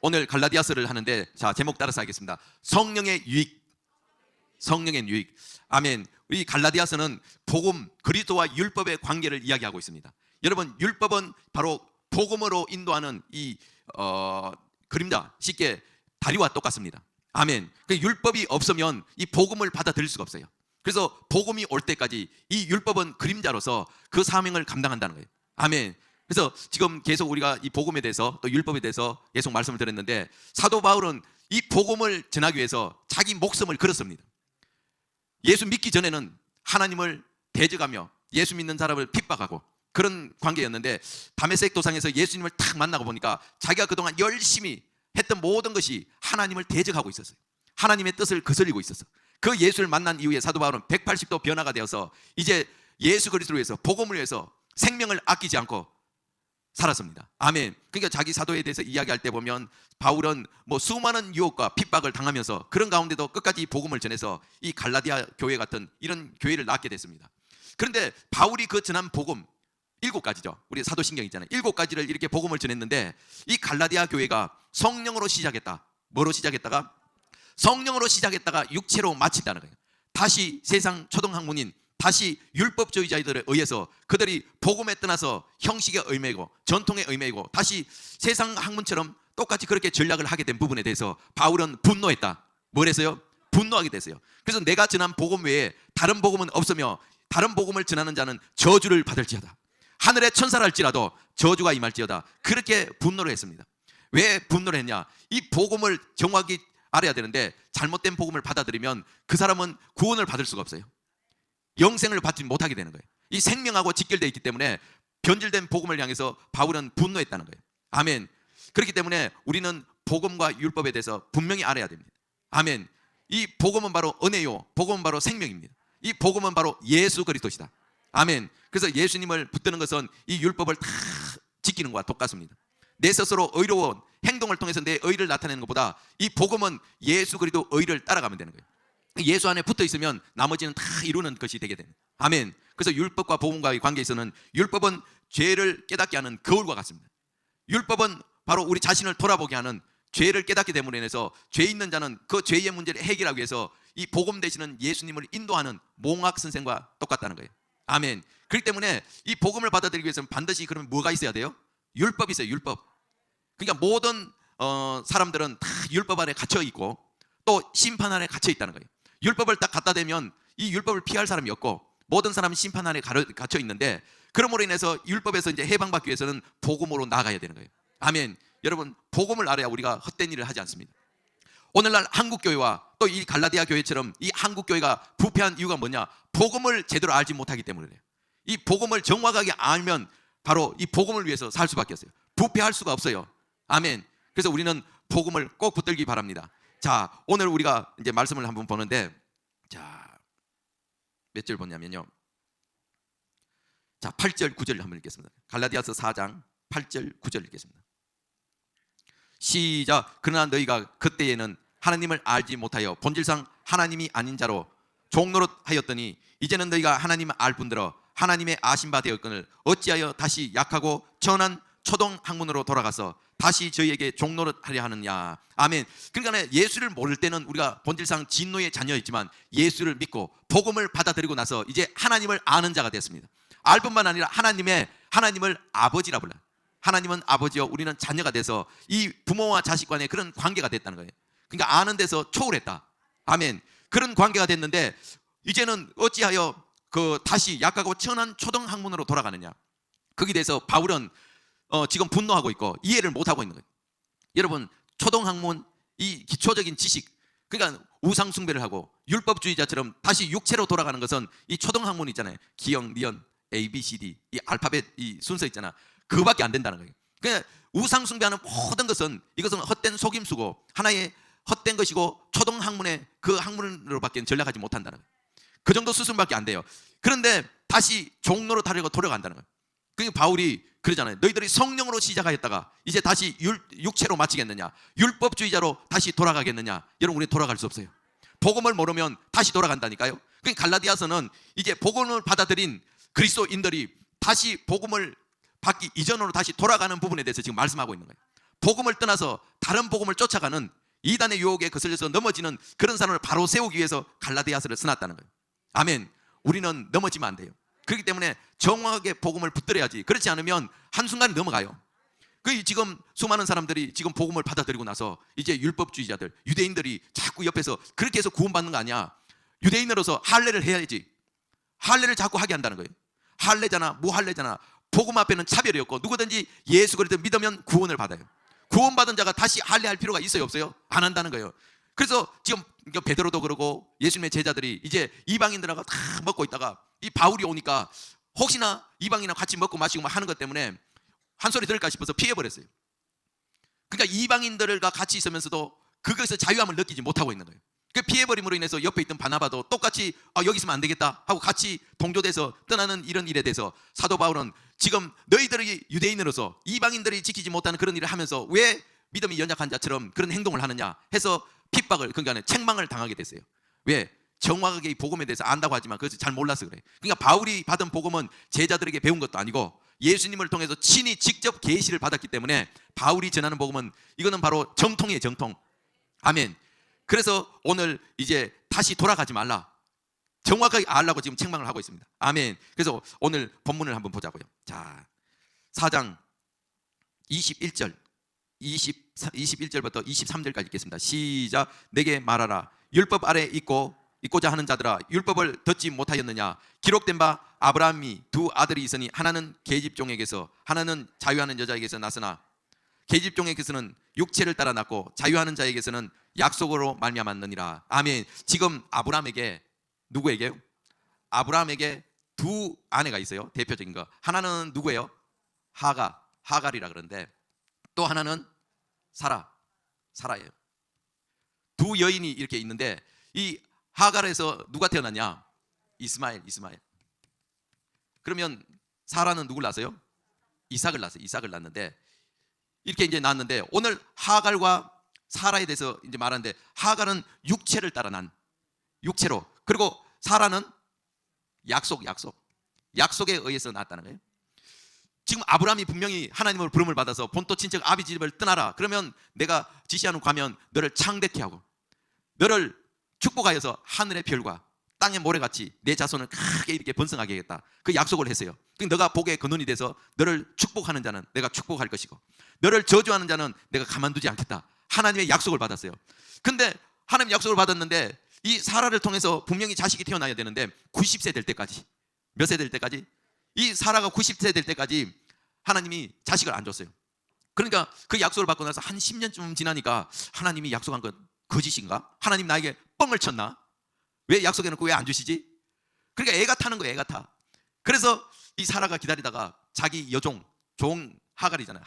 오늘 갈라디아서를 하는데, 자, 제목 따라서 하겠습니다. 성령의 유익. 성령의 유익. 아멘. 우리 갈라디아서는 복음, 그리스도와 율법의 관계를 이야기하고 있습니다. 여러분, 율법은 바로 복음으로 인도하는 이 그림자, 쉽게 다리와 똑같습니다. 아멘. 그 율법이 없으면 이 복음을 받아들일 수가 없어요. 그래서 복음이 올 때까지 이 율법은 그림자로서 그 사명을 감당한다는 거예요. 아멘. 그래서 지금 계속 우리가 이 복음에 대해서 또 율법에 대해서 계속 말씀을 드렸는데, 사도 바울은 이 복음을 전하기 위해서 자기 목숨을 걸었습니다. 예수 믿기 전에는 하나님을 대적하며 예수 믿는 사람을 핍박하고 그런 관계였는데, 다메섹 도상에서 예수님을 딱 만나고 보니까 자기가 그동안 열심히 했던 모든 것이 하나님을 대적하고 있었어요. 하나님의 뜻을 거스리고 있었어. 그 예수를 만난 이후에 사도 바울은 180도 변화가 되어서 이제 예수 그리스도를 위해서, 복음을 위해서 생명을 아끼지 않고 살았습니다. 아멘. 그러니까 자기 사도에 대해서 이야기할 때 보면 바울은 수많은 유혹과 핍박을 당하면서 그런 가운데도 끝까지 복음을 전해서 이 갈라디아 교회 같은 이런 교회를 낳게 됐습니다. 그런데 바울이 그 전한 복음 7가지죠. 우리 사도신경 있잖아요. 7가지를 이렇게 복음을 전했는데, 이 갈라디아 교회가 성령으로 시작했다. 뭐로 시작했다가? 성령으로 시작했다가 육체로 마친다는 거예요. 다시 세상 초등학문인, 다시 율법주의자들에 의해서 그들이 복음에 떠나서 형식에 얽매이고 전통에 얽매이고 다시 세상 학문처럼 똑같이 그렇게 전략을 하게 된 부분에 대해서 바울은 분노했다. 뭘 했어요? 분노하게 됐어요. 그래서 내가 전한 복음 외에 다른 복음은 없으며 다른 복음을 전하는 자는 저주를 받을지어다. 하늘의 천사를 할지라도 저주가 임할지어다. 그렇게 분노를 했습니다. 왜 분노를 했냐? 이 복음을 정확히 알아야 되는데, 잘못된 복음을 받아들이면 그 사람은 구원을 받을 수가 없어요. 영생을 받지 못하게 되는 거예요. 이 생명하고 직결되어 있기 때문에 변질된 복음을 향해서 바울은 분노했다는 거예요. 아멘. 그렇기 때문에 우리는 복음과 율법에 대해서 분명히 알아야 됩니다. 아멘. 이 복음은 바로 은혜요, 복음은 바로 생명입니다. 이 복음은 바로 예수 그리스도시다. 아멘. 그래서 예수님을 붙드는 것은 이 율법을 다 지키는 것과 똑같습니다. 내 스스로 의로운 행동을 통해서 내 의를 나타내는 것보다 이 복음은 예수 그리스도 의를 따라가면 되는 거예요. 예수 안에 붙어 있으면 나머지는 다 이루는 것이 되게 됩니다. 아멘. 그래서 율법과 복음과의 관계에서는 율법은 죄를 깨닫게 하는 거울과 같습니다. 율법은 바로 우리 자신을 돌아보게 하는, 죄를 깨닫게 됨으로 인해서 죄 있는 자는 그 죄의 문제를 해결하기 위해서 이 복음 되시는 예수님을 인도하는 몽학 선생과 똑같다는 거예요. 아멘. 그렇기 때문에 이 복음을 받아들이기 위해서는 반드시 그러면 뭐가 있어야 돼요? 율법이 있어요. 율법. 그러니까 모든 사람들은 다 율법 안에 갇혀 있고 또 심판 안에 갇혀 있다는 거예요. 율법을 딱 갖다 대면 이 율법을 피할 사람이 없고 모든 사람은 심판 안에 갇혀 있는데, 그러므로 인해서 율법에서 이제 해방받기 위해서는 복음으로 나가야 되는 거예요. 아멘. 여러분, 복음을 알아야 우리가 헛된 일을 하지 않습니다. 오늘날 한국교회와 또 이 갈라디아 교회처럼 이 한국교회가 부패한 이유가 뭐냐? 복음을 제대로 알지 못하기 때문이에요. 이 복음을 정확하게 알면 바로 이 복음을 위해서 살 수밖에 없어요. 부패할 수가 없어요. 아멘. 그래서 우리는 복음을 꼭 붙들기 바랍니다. 자, 오늘 우리가 이제 말씀을 한번 보는데, 자, 몇 절 보냐면요. 자, 8절, 9절 한번 읽겠습니다. 갈라디아서 4장 8절, 9절 읽겠습니다. 시작. 그러나 너희가 그때에는 하나님을 알지 못하여 본질상 하나님이 아닌 자로 종노릇하였더니 이제는 너희가 하나님을 알 뿐더러 하나님의 아신 바 되었거늘 어찌하여 다시 약하고 천한 초동 학문으로 돌아가서 다시 저희에게 종노릇하려 하느냐. 아멘. 그러니까 예수를 모를 때는 우리가 본질상 진노의 자녀였지만 예수를 믿고 복음을 받아들이고 나서 이제 하나님을 아는 자가 됐습니다. 알 뿐만 아니라 하나님을 아버지라 불러요. 하나님은 아버지요, 우리는 자녀가 돼서 이 부모와 자식 간의 그런 관계가 됐다는 거예요. 그러니까 아는 데서 초월했다. 아멘. 그런 관계가 됐는데 이제는 어찌하여 다시 약하고 천한 초등 학문으로 돌아가느냐. 거기에 대해서 바울은 지금 분노하고 있고 이해를 못하고 있는 거예요. 여러분, 초등학문, 이 기초적인 지식, 그러니까 우상 숭배를 하고 율법주의자처럼 다시 육체로 돌아가는 것은 이 초등학문 있잖아요. 기역, 니은, A, B, C, D, 이 알파벳 이 순서 있잖아. 그거밖에 안 된다는 거예요. 그러니까 우상 숭배하는 모든 것은 이것은 헛된 속임수고 하나의 헛된 것이고 초등학문의 그 학문으로밖에 전략하지 못한다는 거예요. 그 정도 수준밖에 안 돼요. 그런데 다시 종로로 타려고 돌아간다는 거예요. 그러니까 바울이 그러잖아요. 너희들이 성령으로 시작하였다가 이제 다시 육체로 마치겠느냐? 율법주의자로 다시 돌아가겠느냐? 여러분, 우리 돌아갈 수 없어요. 복음을 모르면 다시 돌아간다니까요. 그러니까 갈라디아서는 이제 복음을 받아들인 그리스도인들이 다시 복음을 받기 이전으로 다시 돌아가는 부분에 대해서 지금 말씀하고 있는 거예요. 복음을 떠나서 다른 복음을 쫓아가는 이단의 유혹에 거슬려서 넘어지는 그런 사람을 바로 세우기 위해서 갈라디아서를 써놨다는 거예요. 아멘. 우리는 넘어지면 안 돼요. 그렇기 때문에 정확하게 복음을 붙들어야지. 그렇지 않으면 한순간에 넘어가요. 그 지금 수많은 사람들이 지금 복음을 받아들이고 나서 이제 율법주의자들, 유대인들이 자꾸 옆에서 그렇게 해서 구원받는 거 아니야. 유대인으로서 할례를 해야지. 할례를 자꾸 하게 한다는 거예요. 할례잖아, 무할례잖아. 복음 앞에는 차별이 없고 누구든지 예수 그리스도 믿으면 구원을 받아요. 구원받은 자가 다시 할례할 필요가 있어요, 없어요? 안 한다는 거예요. 그래서 지금 베드로도 그러고 예수님의 제자들이 이제 이방인들하고 다 먹고 있다가 이 바울이 오니까 혹시나 이방인이랑 같이 먹고 마시고 하는 것 때문에 한 소리 들을까 싶어서 피해버렸어요. 그러니까 이방인들과 같이 있으면서도 그것에서 자유함을 느끼지 못하고 있는 거예요. 그 피해버림으로 인해서 옆에 있던 바나바도 똑같이 여기 있으면 안 되겠다 하고 같이 동조돼서 떠나는 이런 일에 대해서 사도 바울은 지금 너희들이 유대인으로서 이방인들이 지키지 못하는 그런 일을 하면서 왜 믿음이 연약한 자처럼 그런 행동을 하느냐 해서 핍박을, 그러니까 책망을 당하게 됐어요. 왜? 정확하게 이 복음에 대해서 안다고 하지만 그것을 잘 몰라서 그래. 그러니까 바울이 받은 복음은 제자들에게 배운 것도 아니고 예수님을 통해서 친히 직접 계시를 받았기 때문에 바울이 전하는 복음은 이거는 바로 정통이에요, 정통. 아멘. 그래서 오늘 이제 다시 돌아가지 말라, 정확하게 알라고 지금 책망을 하고 있습니다. 아멘. 그래서 오늘 본문을 한번 보자고요. 자, 4장 21절 21절부터 23절까지 읽겠습니다. 시작. 내게 말하라. 율법 아래 있고자 하는 자들아, 율법을 듣지 못하였느냐? 기록된 바 아브라함이 두 아들이 있으니 하나는 계집종에게서 하나는 자유하는 여자에게서 났으나 계집종에게서는 육체를 따라 났고 자유하는 자에게서는 약속으로 말미암았느니라. 아멘. 지금 아브라함에게, 누구에게요? 아브라함에게 두 아내가 있어요. 대표적인 거. 하나는 누구예요? 하갈이라 그러는데 또 하나는 사라예요. 두 여인이 이렇게 있는데 이 하갈에서 누가 태어났냐? 이스마엘. 그러면 사라는 누굴 낳았어요? 이삭을 낳았는데 이렇게 이제 낳았는데 오늘 하갈과 사라에 대해서 이제 말하는데 하갈은 육체를 따라 난, 육체로, 그리고 사라는 약속에 의해서 낳았다는 거예요. 지금 아브라함이 분명히 하나님을 부름을 받아서 본토 친척 아비 집을 떠나라. 그러면 내가 지시하는 가면 너를 창대케 하고 너를 축복하여서 하늘의 별과 땅의 모래같이 내 자손을 크게 이렇게 번성하게 하겠다. 그 약속을 했어요. 너가 복의 근원이 돼서 너를 축복하는 자는 내가 축복할 것이고 너를 저주하는 자는 내가 가만두지 않겠다. 하나님의 약속을 받았어요. 근데 하나님의 약속을 받았는데 이 사라를 통해서 분명히 자식이 태어나야 되는데 90세 될 때까지, 몇 세 될 때까지? 이 사라가 90세 될 때까지 하나님이 자식을 안 줬어요. 그러니까 그 약속을 받고 나서 한 10년쯤 지나니까 하나님이 약속한 건 거짓인가? 하나님 나에게 뻥을 쳤나? 왜 약속해놓고 왜 안 주시지? 그러니까 애가 타는 거예요. 애가 타. 그래서 이 사라가 기다리다가 자기 여종, 종 하갈이잖아요.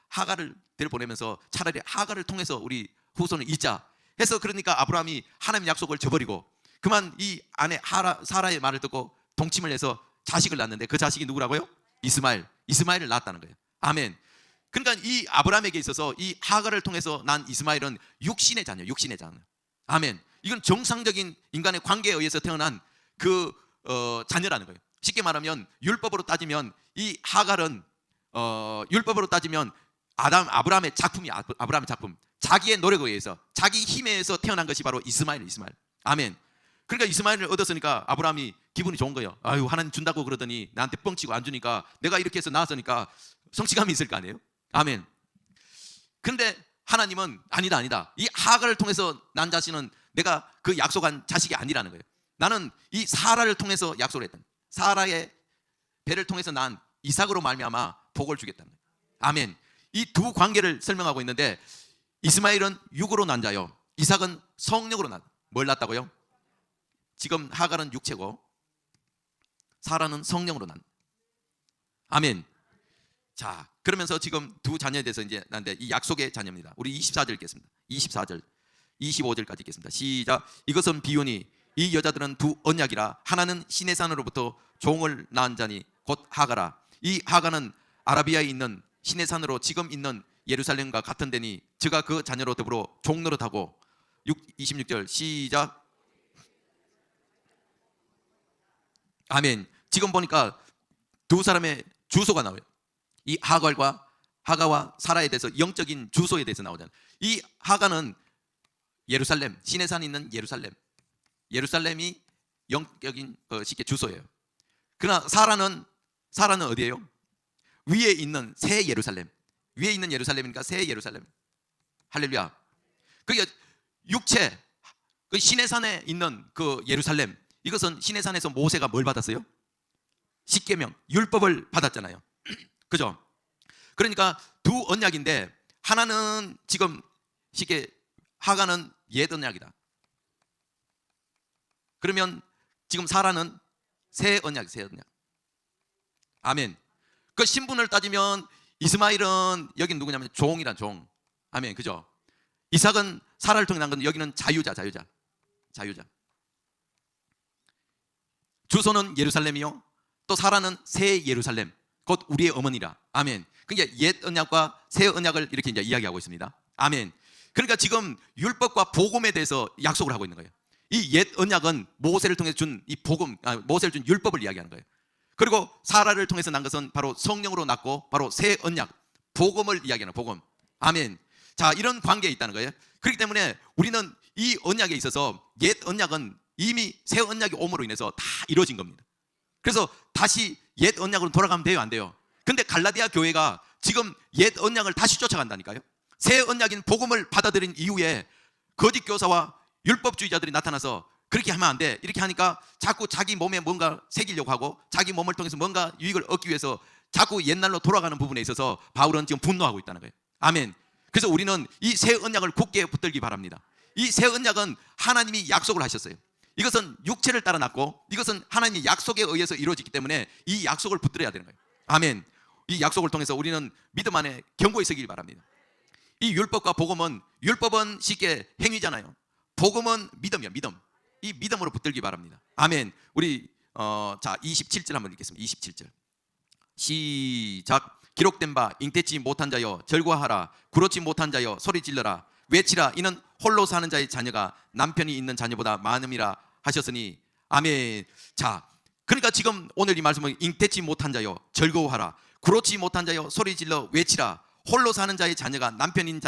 하갈을 데려보내면서 차라리 하갈을 통해서 우리 후손을 잇자 해서, 그러니까 아브라함이 하나님 약속을 저버리고 그만 이 아내 사라의 말을 듣고 동침을 해서 자식을 낳았는데 그 자식이 누구라고요? 이스마엘을 낳았다는 거예요. 아멘. 그러니까 이 아브라함에게 있어서 이 하갈을 통해서 난 이스마엘은 육신의 자녀. 아멘. 이건 정상적인 인간의 관계에 의해서 태어난 그 자녀라는 거예요. 쉽게 말하면 율법으로 따지면 이 하갈은 율법으로 따지면 아브라함의 작품이야. 아브라함의 작품. 자기의 노력에 의해서, 자기 힘에 의해서 태어난 것이 바로 이스마엘. 아멘. 그러니까 이스마엘을 얻었으니까 아브라함이 기분이 좋은 거예요. 아유, 하나님 준다고 그러더니 나한테 뻥치고 안 주니까 내가 이렇게 해서 낳았으니까 성취감이 있을 거 아니에요? 아멘. 근데 하나님은 아니다. 이 하갈을 통해서 난 자신은 내가 그 약속한 자식이 아니라는 거예요. 나는 이 사라를 통해서 약속을 했다. 사라의 배를 통해서 난 이삭으로 말미암아 복을 주겠다는 거예요. 아멘. 이 두 관계를 설명하고 있는데 이스마엘은 육으로 난 자요, 이삭은 성령으로 난. 뭘 낳았다고요? 지금 하갈은 육체고 사라는 성령으로 난. 아멘. 자, 그러면서 지금 두 자녀에 대해서 이제 난데 이 약속의 자녀입니다. 우리 24절 읽겠습니다. 24절 25절까지 읽겠습니다. 시작. 이것은 비유니 이 여자들은 두 언약이라 하나는 시내 산으로부터 종을 낳은 자니 곧 하가라. 이 하가는 아라비아에 있는 시내 산으로 지금 있는 예루살렘과 같은 데니 저가 그 자녀로 더불어 종노릇하고 26절 시작. 아멘. 지금 보니까 두 사람의 주소가 나와요. 이 하갈과 하가와 사라에 대해서 영적인 주소에 대해서 나오잖아요. 이 하가는 예루살렘, 시내산에 있는 예루살렘이 영적인 쉽게 주소예요. 그러나 사라는 어디예요? 위에 있는 새 예루살렘. 위에 있는 예루살렘이니까 새 예루살렘. 할렐루야. 그게 육체, 그 시내산에 있는 그 예루살렘, 이것은 시내산에서 모세가 뭘 받았어요? 십계명, 율법을 받았잖아요. 그죠? 그러니까 두 언약인데 하나는 지금 쉽게 하가는 옛 언약이다. 그러면 지금 사라는 새 언약. 아멘. 그 신분을 따지면 이스마엘은 여긴 누구냐면 종이란 종. 아멘. 그죠? 이삭은 사라를 통해 난 건 여기는 자유자. 주소는 예루살렘이요. 또 사라는 새 예루살렘, 곧 우리의 어머니라. 아멘. 그러니까 옛 언약과 새 언약을 이렇게 이제 이야기하고 있습니다. 아멘. 그러니까 지금 율법과 복음에 대해서 약속을 하고 있는 거예요. 이 옛 언약은 모세를 통해서 준 이 복음, 모세를 준 율법을 이야기하는 거예요. 그리고 사라를 통해서 난 것은 바로 성령으로 낳고 바로 새 언약, 복음을 이야기하는 복음. 아멘. 자, 이런 관계에 있다는 거예요. 그렇기 때문에 우리는 이 언약에 있어서 옛 언약은 이미 새 언약이 옴으로 인해서 다 이루어진 겁니다. 그래서 다시 옛 언약으로 돌아가면 돼요, 안 돼요? 근데 갈라디아 교회가 지금 옛 언약을 다시 쫓아간다니까요. 새 언약인 복음을 받아들인 이후에 거짓 교사와 율법주의자들이 나타나서 그렇게 하면 안 돼, 이렇게 하니까 자꾸 자기 몸에 뭔가 새기려고 하고 자기 몸을 통해서 뭔가 유익을 얻기 위해서 자꾸 옛날로 돌아가는 부분에 있어서 바울은 지금 분노하고 있다는 거예요. 아멘. 그래서 우리는 이 새 언약을 굳게 붙들기 바랍니다. 이 새 언약은 하나님이 약속을 하셨어요. 이것은 육체를 따라 났고 이것은 하나님의 약속에 의해서 이루어지기 때문에 이 약속을 붙들어야 되는 거예요. 아멘. 이 약속을 통해서 우리는 믿음 안에 견고히 서길 바랍니다. 이 율법과 복음은, 율법은 쉽게 행위잖아요. 복음은 믿음이야, 믿음. 이 믿음으로 붙들기 바랍니다. 아멘. 우리 자 27절 한번 읽겠습니다. 27절 시작. 기록된 바 잉태치 못한 자여 절과하라. 구렇지 못한 자여 소리 질러라. 외치라. 이는 홀로 사는 자의 자녀가 남편이 있는 자녀보다 많음이라 하셨으니. 아멘. 자, 그러니까 지금 오늘 이 말씀은 잉태치 못한 자여 즐거워하라. 구렇지 못한 자여 소리 질러 외치라. 홀로 사는 자의 자녀가 남편인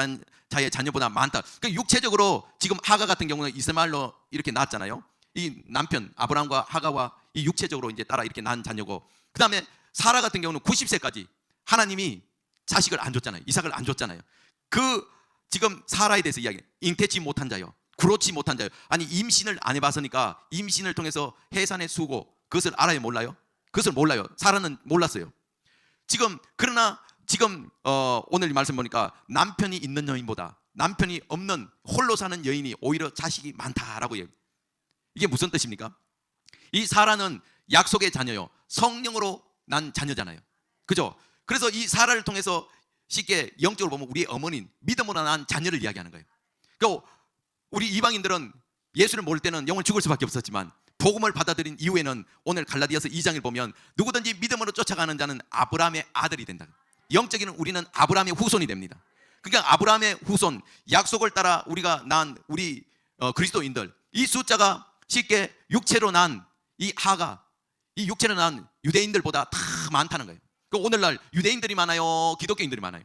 자의 자녀보다 많다. 그러니까 육체적으로 지금 하가 같은 경우는 이스마엘로 이렇게 낳았잖아요. 이 남편 아브라함과 하가와 이 육체적으로 이제 따라 이렇게 낳은 자녀고, 그 다음에 사라 같은 경우는 90세까지 하나님이 자식을 안 줬잖아요. 이삭을 안 줬잖아요. 그 지금 사라에 대해서 이야기해. 잉태치 못한 자요, 구렇지 못한 자요. 아니 임신을 안 해봤으니까 임신을 통해서 해산의 수고, 그것을 알아요, 몰라요? 그것을 몰라요. 사라는 몰랐어요. 지금 그러나 지금 오늘 이 말씀 보니까 남편이 있는 여인보다 남편이 없는 홀로 사는 여인이 오히려 자식이 많다라고 얘기해요. 이게 무슨 뜻입니까? 이 사라는 약속의 자녀요, 성령으로 난 자녀잖아요. 그죠? 그래서 이 사라를 통해서 쉽게 영적으로 보면 우리의 어머니인 믿음으로 난 자녀를 이야기하는 거예요. 그러니까 우리 이방인들은 예수를 모를 때는 영원 죽을 수밖에 없었지만 복음을 받아들인 이후에는 오늘 갈라디아서 2장을 보면 누구든지 믿음으로 쫓아가는 자는 아브라함의 아들이 된다. 영적인 우리는 아브라함의 후손이 됩니다. 그러니까 아브라함의 후손, 약속을 따라 우리가 난 우리 그리스도인들, 이 숫자가 쉽게 육체로 난 이 하가, 이 육체로 난 유대인들보다 다 많다는 거예요. 그러니까 오늘날 유대인들이 많아요, 기독교인들이 많아요?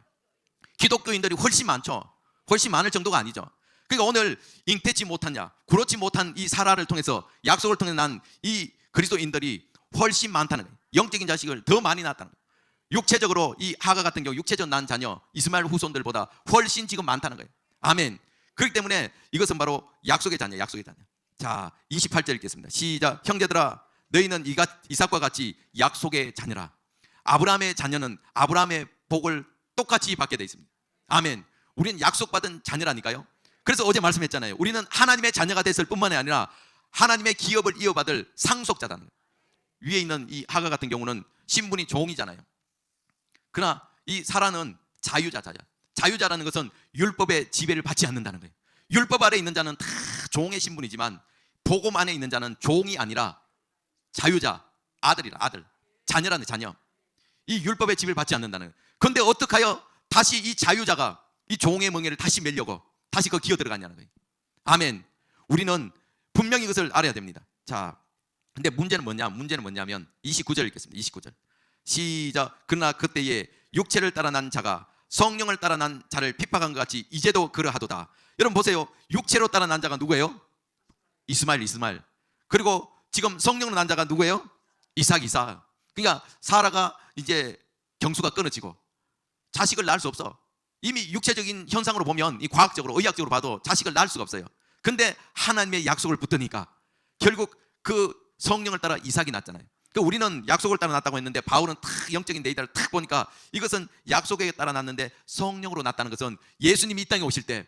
기독교인들이 훨씬 많죠. 훨씬 많을 정도가 아니죠. 그러니까 오늘 잉태치 못하냐, 구렇지 못한 이 사라를 통해서 약속을 통해 난 이 그리스도인들이 훨씬 많다는 거예요. 영적인 자식을 더 많이 낳았다는 거예요. 육체적으로 이 하가 같은 경우 육체적 난 자녀 이스마엘 후손들보다 훨씬 지금 많다는 거예요. 아멘. 그렇기 때문에 이것은 바로 약속의 자녀, 약속의 자녀. 자, 28절 읽겠습니다. 시작. 형제들아, 너희는 이삭과 같이 약속의 자녀라. 아브라함의 자녀는 아브라함의 복을 똑같이 받게 되어 있습니다. 아멘. 우리는 약속받은 자녀라니까요. 그래서 어제 말씀했잖아요. 우리는 하나님의 자녀가 됐을 뿐만이 아니라 하나님의 기업을 이어받을 상속자다는 거예요. 위에 있는 이 하가 같은 경우는 신분이 종이잖아요. 그러나 이 사라는 자유자라는 것은 율법의 지배를 받지 않는다는 거예요. 율법 아래 있는 자는 다 종의 신분이지만 복음 안에 있는 자는 종이 아니라 자유자, 아들이라, 아들, 자녀라는 자녀. 이 율법의 지배를 받지 않는다는 거예요. 그런데 어떻게 하여 다시 이 자유자가 이 종의 멍에를 다시 매려고 다시 그 기어 들어갔냐는 거예요. 아멘. 우리는 분명히 그것을 알아야 됩니다. 자, 근데 문제는 뭐냐면 29절 읽겠습니다. 29절 시작. 그러나 그때에 육체를 따라 난 자가 성령을 따라 난 자를 핍박한 것 같이 이제도 그러하도다. 여러분 보세요. 육체로 따라 난 자가 누구예요? 이스마엘. 그리고 지금 성령으로 난 자가 누구예요? 이삭. 그러니까 사라가 이제 경수가 끊어지고 자식을 낳을 수 없어. 이미 육체적인 현상으로 보면, 이 과학적으로 의학적으로 봐도 자식을 낳을 수가 없어요. 근데 하나님의 약속을 붙드니까 결국 그 성령을 따라 이삭이 낳잖아요. 그러니까 우리는 약속을 따라 낳았다고 했는데, 바울은 탁 영적인 데이터를 탁 보니까 이것은 약속에 따라 낳았는데 성령으로 낳았다는 것은 예수님이 이 땅에 오실 때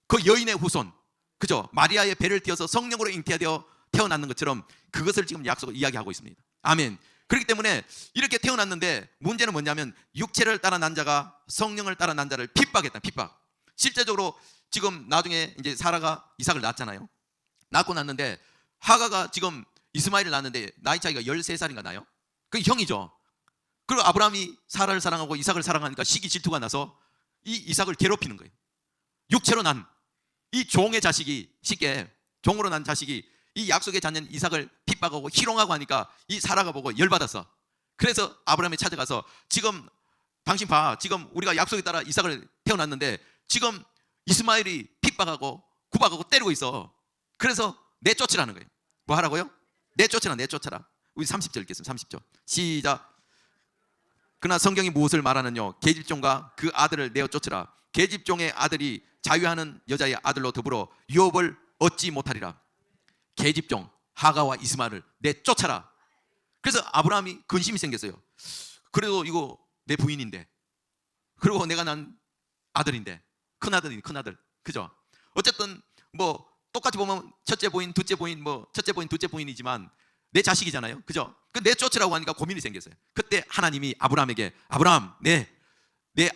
그 여인의 후손, 그죠? 마리아의 배를 띄어서 성령으로 잉태되어 태어났는 것처럼 그것을 지금 약속을 이야기하고 있습니다. 아멘. 그렇기 때문에 이렇게 태어났는데 문제는 뭐냐면, 육체를 따라 난 자가 성령을 따라 난 자를 핍박했다. 핍박. 실제적으로 지금 나중에 이제 사라가 이삭을 낳았잖아요. 낳고 났는데 하가가 지금 이스마엘을 낳았는데 나이 차이가 13살인가 나요? 그 형이죠. 그리고 아브라함이 사라를 사랑하고 이삭을 사랑하니까 시기 질투가 나서 이 이삭을 괴롭히는 거예요. 육체로 난 이 종의 자식이, 쉽게 종으로 난 자식이 이 약속의 자녀 이삭을 핍박하고 희롱하고 하니까 이 사라가 보고 열받았어. 그래서 아브라함이 찾아가서, 지금 당신 봐, 지금 우리가 약속에 따라 이삭을 태어났는데 지금 이스마엘이 핍박하고 구박하고 때리고 있어. 그래서 내쫓으라는 거예요. 뭐 하라고요? 내쫓아라. 우리 30절 읽겠습니다. 30절 시작. 그러나 성경이 무엇을 말하느냐? 계집종과 그 아들을 내어 쫓으라. 계집종의 아들이 자유하는 여자의 아들로 더불어 유업을 얻지 못하리라. 계집종 하가와 이스마엘을 내쫓아라. 그래서 아브라함이 근심이 생겼어요. 그래도 이거 내 부인인데, 그리고 내가 난 아들인데, 큰아들, 그죠? 어쨌든 뭐 똑같이 보면 첫째 부인, 둘째 부인, 뭐 첫째 부인, 둘째 부인이지만 내 자식이잖아요, 그죠? 그 내쫓으라고 하니까 고민이 생겼어요. 그때 하나님이 아브라함에게, 아브라함, 내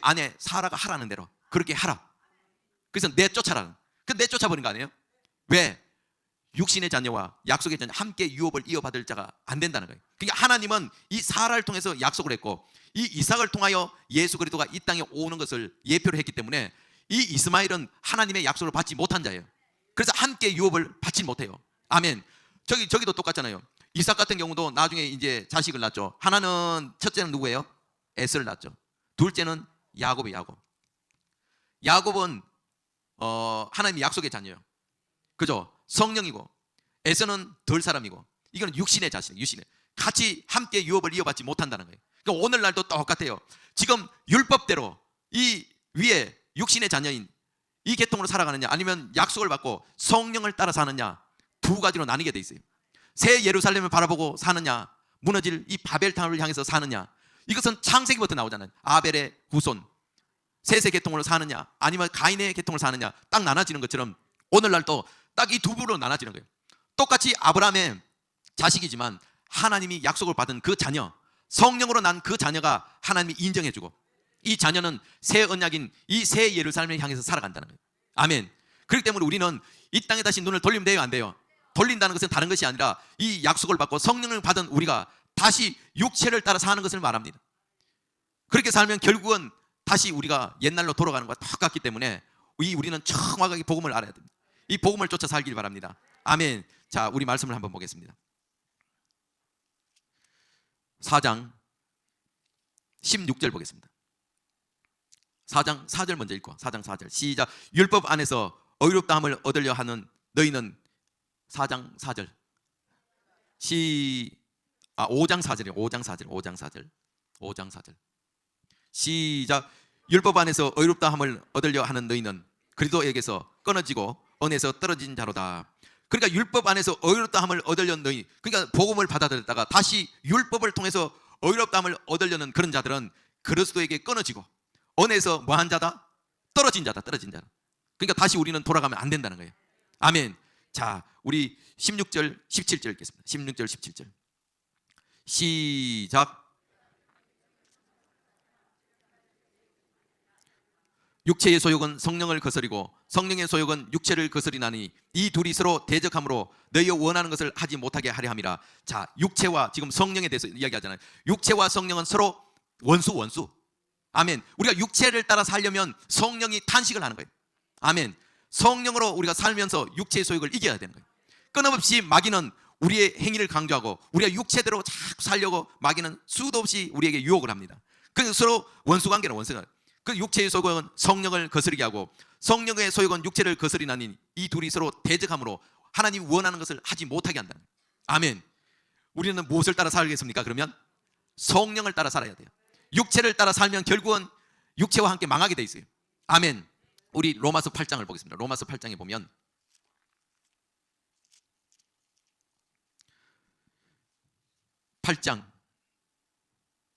아내 사라가 하라는 대로 그렇게 하라. 그래서 내쫓아라. 그 내쫓아버린 거 아니에요? 왜? 육신의 자녀와 약속의 자녀 함께 유업을 이어받을 자가 안 된다는 거예요. 그러니까 하나님은 이 사라를 통해서 약속을 했고, 이 이삭을 통하여 예수 그리스도가 이 땅에 오는 것을 예표를 했기 때문에 이 이스마엘은 하나님의 약속을 받지 못한 자예요. 그래서 함께 유업을 받지 못해요. 아멘. 저기도 똑같잖아요. 이삭 같은 경우도 나중에 이제 자식을 낳죠. 하나는, 첫째는 누구예요? 에서를 낳죠. 둘째는 야곱이에요. 야곱은 하나님의 약속의 자녀예요. 그죠? 성령이고, 에서는 덜 사람이고, 이거는 육신의 자식, 육신의 같이 함께 유업을 이어받지 못한다는 거예요. 그러니까 오늘날도 똑같아요. 지금 율법대로 이 위에 육신의 자녀인 이 계통으로 살아가느냐, 아니면 약속을 받고 성령을 따라 사느냐, 두 가지로 나뉘게 돼 있어요. 새 예루살렘을 바라보고 사느냐, 무너질 이 바벨탑을 향해서 사느냐. 이것은 창세기부터 나오잖아요. 아벨의 후손 셋의 계통으로 사느냐, 아니면 가인의 계통을 사느냐, 딱 나눠지는 것처럼 오늘날도 딱 이 두 부로 나눠지는 거예요. 똑같이 아브라함의 자식이지만 하나님이 약속을 받은 그 자녀, 성령으로 난 그 자녀가 하나님이 인정해주고, 이 자녀는 새 언약인 이 새 예루살렘을 향해서 살아간다는 거예요. 아멘. 그렇기 때문에 우리는 이 땅에 다시 눈을 돌리면 돼요, 안 돼요? 돌린다는 것은 다른 것이 아니라 이 약속을 받고 성령을 받은 우리가 다시 육체를 따라 사는 것을 말합니다. 그렇게 살면 결국은 다시 우리가 옛날로 돌아가는 것과 똑같기 때문에 우리는 정확하게 복음을 알아야 됩니다. 이 복음을 쫓아 살길 바랍니다. 아멘. 자, 우리 말씀을 한번 보겠습니다. 4장 16절 보겠습니다. 4장 4절 먼저 읽고, 4장 4절 시작. 율법 안에서 의롭다함을 얻으려 하는 너희는, 4장 4절 5장 4절이에요. 5장 4절 시작. 율법 안에서 의롭다함을 얻으려 하는 너희는 그리스도에게서 끊어지고 은혜에서 떨어진 자로다. 그러니까 율법 안에서 의롭다함을 얻으려는 너희, 그러니까 복음을 받아들였다가 다시 율법을 통해서 의롭다함을 얻으려는 그런 자들은 그리스도에게 끊어지고 은혜에서 뭐한 자다? 떨어진 자다. 그러니까 다시 우리는 돌아가면 안 된다는 거예요. 아멘. 자, 우리 16절 17절 읽겠습니다. 16절 17절 시작. 육체의 소욕은 성령을 거스리고 성령의 소욕은 육체를 거스리나니 이 둘이 서로 대적함으로 너희가 원하는 것을 하지 못하게 하려 함이라. 자, 육체와, 지금 성령에 대해서 이야기하잖아요. 육체와 성령은 서로 원수. 아멘. 우리가 육체를 따라 살려면 성령이 탄식을 하는 거예요. 아멘. 성령으로 우리가 살면서 육체의 소욕을 이겨야 되는 거예요. 끊임없이 마귀는 우리의 행위를 강조하고 우리가 육체대로 자꾸 살려고 마귀는 수도 없이 우리에게 유혹을 합니다. 그래서 서로 원수관계는 원수가. 그 육체의 소욕은 성령을 거스르게 하고 성령의 소욕은 육체를 거스리나니 이 둘이 서로 대적함으로 하나님이 원하는 것을 하지 못하게 한다는 거예요. 아멘. 우리는 무엇을 따라 살겠습니까? 그러면 성령을 따라 살아야 돼요. 육체를 따라 살면 결국은 육체와 함께 망하게 돼 있어요. 아멘. 우리 로마서 8장을 보겠습니다. 로마서 8장에 보면 8장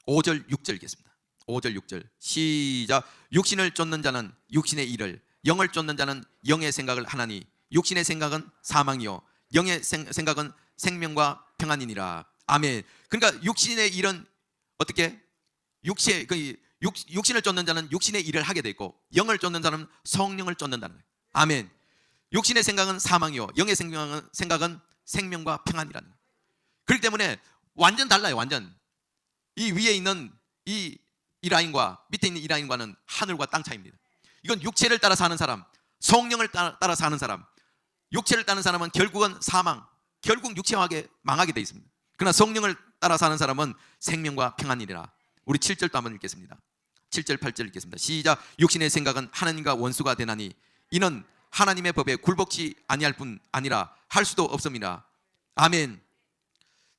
5절 6절 읽겠습니다. 5절 6절 시작. 육신을 쫓는 자는 육신의 일을, 영을 쫓는 자는 영의 생각을 하나니 육신의 생각은 사망이요 영의 생각은 생명과 평안이니라. 아멘. 그러니까 육신의 일은 어떻게? 육신을 쫓는 자는 육신의 일을 하게 돼 있고 영을 쫓는 자는 성령을 쫓는다는 거예요. 아멘. 육신의 생각은 사망이요 영의 생각은 생명과 평안이라는 거예요. 그렇기 때문에 완전 달라요. 완전 이 위에 있는 이 라인과 밑에 있는 이 라인과는 하늘과 땅 차이입니다. 이건 육체를 따라 사는 사람, 성령을 따라 사는 사람, 육체를 따르는 사람은 결국은 사망, 결국 육체화하게 망하게 돼 있습니다. 그러나 성령을 따라 사는 사람은 생명과 평안이라. 우리 7절도 한번 읽겠습니다. 7절 8절 읽겠습니다. 시작. 육신의 생각은 하나님과 원수가 되나니 이는 하나님의 법에 굴복치 아니할 뿐 아니라 할 수도 없습니다. 아멘.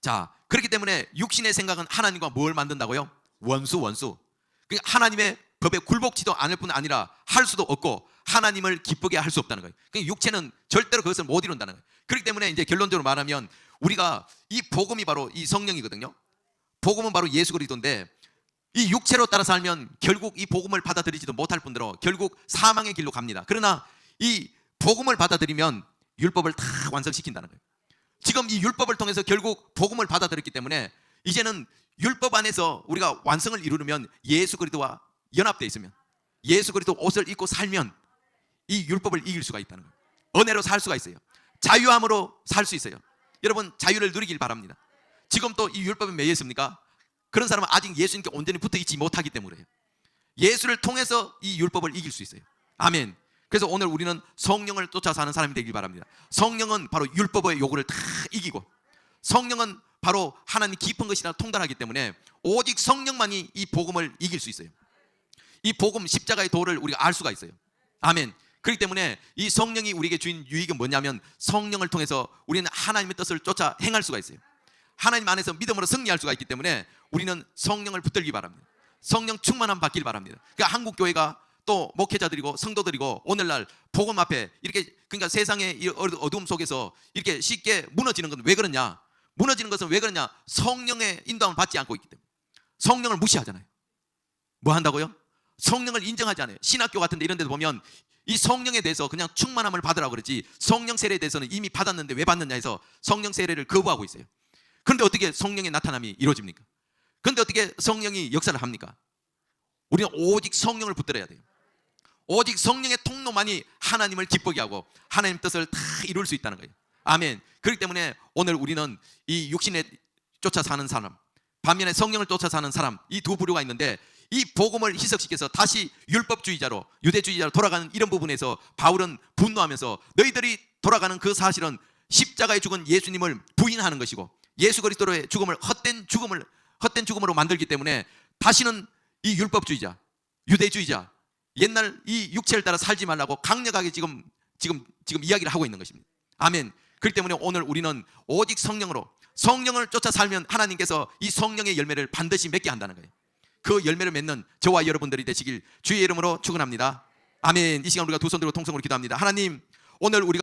자, 그렇기 때문에 육신의 생각은 하나님과 뭘 만든다고요? 원수. 그러니까 하나님의 법에 굴복치도 않을 뿐 아니라 할 수도 없고 하나님을 기쁘게 할 수 없다는 거예요. 그러니까 육체는 절대로 그것을 못 이룬다는 거예요. 그렇기 때문에 이제 결론적으로 말하면 우리가 이 복음이 바로 이 성령이거든요. 복음은 바로 예수 그리스도인데 이 육체로 따라 살면 결국 이 복음을 받아들이지도 못할 뿐더러 결국 사망의 길로 갑니다. 그러나 이 복음을 받아들이면 율법을 다 완성시킨다는 거예요. 지금 이 율법을 통해서 결국 복음을 받아들였기 때문에 이제는 율법 안에서 우리가 완성을 이루려면 예수 그리스도와 연합되어 있으면 예수 그리스도 옷을 입고 살면 이 율법을 이길 수가 있다는 거예요. 은혜로 살 수가 있어요. 자유함으로 살 수 있어요. 여러분 자유를 누리길 바랍니다. 지금 또 이 율법에 매여 있습니까? 그런 사람은 아직 예수님께 온전히 붙어 있지 못하기 때문에 예수를 통해서 이 율법을 이길 수 있어요. 아멘. 그래서 오늘 우리는 성령을 쫓아 사는 사람이 되길 바랍니다. 성령은 바로 율법의 요구를 다 이기고 성령은 바로 하나님 깊은 것이나 통달하기 때문에 오직 성령만이 이 복음을 이길 수 있어요. 이 복음 십자가의 도를 우리가 알 수가 있어요. 아멘. 그렇기 때문에 이 성령이 우리에게 주인 유익은 뭐냐면 성령을 통해서 우리는 하나님의 뜻을 쫓아 행할 수가 있어요. 하나님 안에서 믿음으로 승리할 수가 있기 때문에 우리는 성령을 붙들기 바랍니다. 성령 충만함 받길 바랍니다. 그러니까 한국 교회가 또 목회자들이고 성도들이고 오늘날 복음 앞에 이렇게 그러니까 세상의 이 어두움 속에서 이렇게 쉽게 무너지는 건 왜 그러냐? 무너지는 것은 왜 그러냐? 성령의 인도함을 받지 않고 있기 때문에. 성령을 무시하잖아요. 뭐 한다고요? 성령을 인정하지 않아요. 신학교 같은 데 이런 데도 보면 이 성령에 대해서 그냥 충만함을 받으라고 그러지 성령 세례에 대해서는 이미 받았는데 왜 받느냐 해서 성령 세례를 거부하고 있어요. 그런데 어떻게 성령의 나타남이 이루어집니까? 그런데 어떻게 성령이 역사를 합니까? 우리는 오직 성령을 붙들어야 돼요. 오직 성령의 통로만이 하나님을 기쁘게 하고 하나님 뜻을 다 이룰 수 있다는 거예요. 아멘. 그렇기 때문에 오늘 우리는 이 육신에 쫓아 사는 사람, 반면에 성령을 쫓아 사는 사람, 이 두 부류가 있는데 이 복음을 희석시켜서 다시 율법주의자로 유대주의자로 돌아가는 이런 부분에서 바울은 분노하면서 너희들이 돌아가는 그 사실은 십자가에 죽은 예수님을 부인하는 것이고 예수 그리스도의 죽음을 헛된 죽음으로 만들기 때문에 다시는 이 율법주의자, 유대주의자, 옛날 이 육체를 따라 살지 말라고 강력하게 지금 이야기를 하고 있는 것입니다. 아멘. 그렇기 때문에 오늘 우리는 오직 성령을 쫓아 살면 하나님께서 이 성령의 열매를 반드시 맺게 한다는 거예요. 그 열매를 맺는 저와 여러분들이 되시길 주의 이름으로 축원합니다. 아멘. 이 시간 우리가 두 손 들고 통성으로 기도합니다. 하나님, 오늘 우리가